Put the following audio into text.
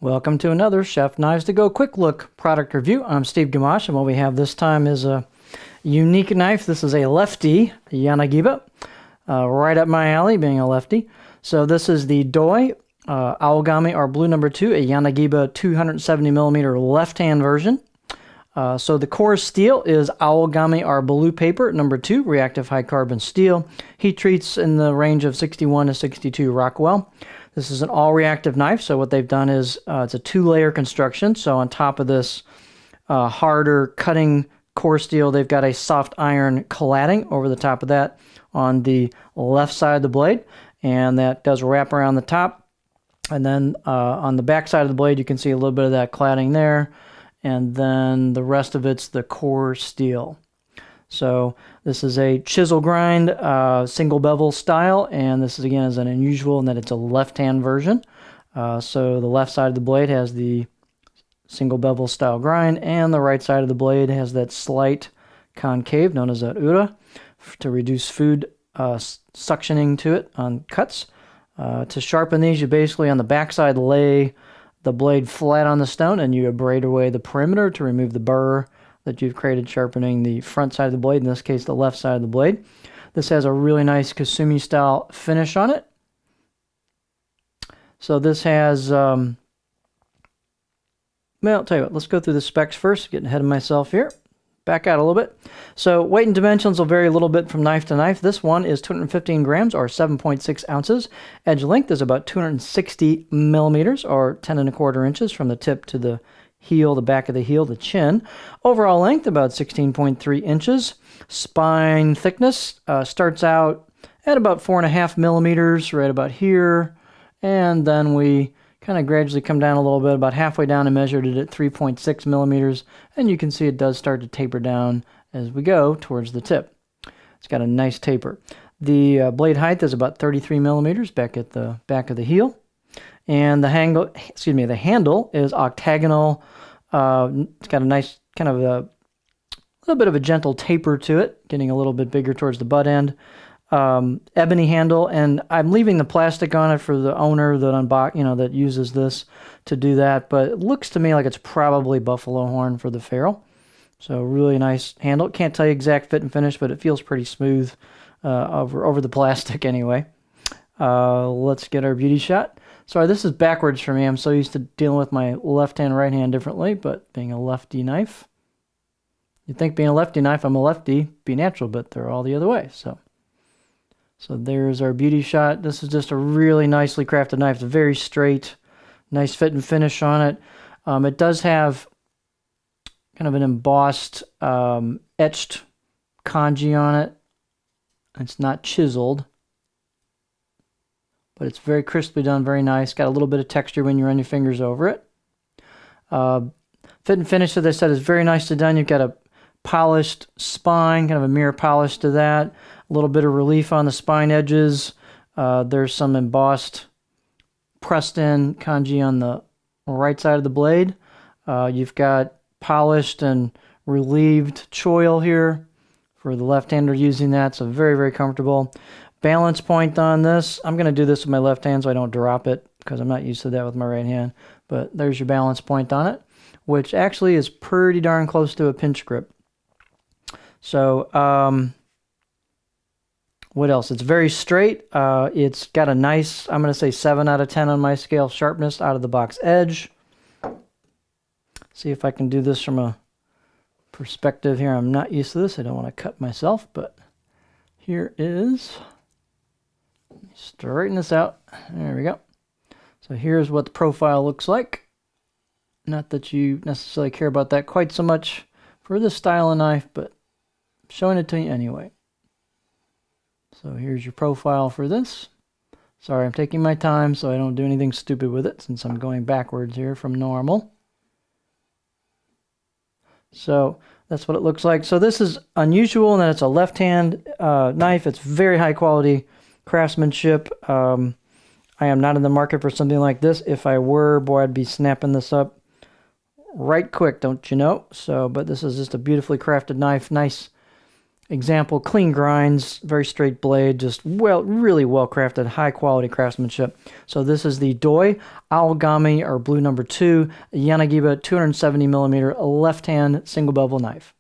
Welcome to another Chef Knives to Go quick look product review. I'm Steve Gamache, and what we have this time is a unique knife. This is a Lefty Yanagiba, right up my alley, being a lefty. So this is the Doi Aogami R Blue number 2, a Yanagiba 270mm left-hand version. So the core steel is Aogami R Blue paper number 2, reactive high carbon steel. Heat treats in the range of 61 to 62 Rockwell. This is an all-reactive knife, so what they've done is it's a two-layer construction. So on top of this harder cutting core steel, they've got a soft iron cladding over the top of that on the left side of the blade, and that does wrap around the top. And then on the back side of the blade, you can see a little bit of that cladding there, and then the rest of it's the core steel. So this is a chisel grind, single bevel style, and this is again is an unusual in that it's a left-hand version. So the left side of the blade has the single bevel style grind, and the right side of the blade has that slight concave known as that ura to reduce food suctioning to it on cuts. To sharpen these, you basically on the back side lay the blade flat on the stone, and you abrade away the perimeter to remove the burr that you've created sharpening the front side of the blade, in this case the left side of the blade. This has a really nice Kasumi style finish on it. So this has, well, I'll tell you what, let's go through the specs first, getting ahead of myself here. Back out a little bit. So weight and dimensions will vary a little bit from knife to knife. This one is 215 grams or 7.6 ounces. Edge length is about 260 millimeters or 10 1/4 inches from the tip to the heel, the back of the heel, the chin. Overall length about 16.3 inches. Spine thickness starts out at about 4.5 millimeters, right about here, and then we kind of gradually come down a little bit, about halfway down, and measured it at 3.6 millimeters, and you can see it does start to taper down as we go towards the tip. It's got a nice taper. The blade height is about 33 millimeters back at the back of the heel. And the handle is octagonal. It's got a nice kind of a little bit of a gentle taper to it, getting a little bit bigger towards the butt end. Ebony handle, and I'm leaving the plastic on it for the owner that that uses this to do that. But it looks to me like it's probably buffalo horn for the ferrule. So really nice handle. Can't tell you exact fit and finish, but it feels pretty smooth over the plastic anyway. Let's get our beauty shot. Sorry, this is backwards for me. I'm so used to dealing with my left hand, right hand differently, but being a lefty knife. You'd think being a lefty knife, I'm a lefty, be natural, but they're all the other way. So there's our beauty shot. This is just a really nicely crafted knife. It's very straight, nice fit and finish on it. It does have kind of an embossed, etched kanji on it. It's not chiseled, but it's very crisply done, very nice. Got a little bit of texture when you run your fingers over it. Fit and finish, as I said, is very nicely done. You've got a polished spine, kind of a mirror polish to that. A little bit of relief on the spine edges. There's some embossed, pressed in kanji on the right side of the blade. You've got polished and relieved choil here for the left-hander using that, so very, very comfortable. Balance point on this, I'm going to do this with my left hand so I don't drop it because I'm not used to that with my right hand. But there's your balance point on it, which actually is pretty darn close to a pinch grip. So, what else? It's very straight. It's got a nice, I'm going to say 7 out of 10 on my scale, sharpness out of the box edge. See if I can do this from a perspective here. I'm not used to this. I don't want to cut myself, but here is... Straighten this out. There we go. So here's what the profile looks like. Not that you necessarily care about that quite so much for this style of knife, but I'm showing it to you anyway. So here's your profile for this. Sorry, I'm taking my time so I don't do anything stupid with it since I'm going backwards here from normal. So that's what it looks like. So this is unusual in that it's a left-hand knife. It's very high quality craftsmanship. I am not in the market for something like this. If I were, boy, I'd be snapping this up right quick, don't you know? So, but this is just a beautifully crafted knife. Nice Example, clean grinds, very straight blade, just really well crafted, high quality craftsmanship. So this is the Doi Aogami, or blue number 2, Yanagiba 270 millimeter left hand single bevel knife.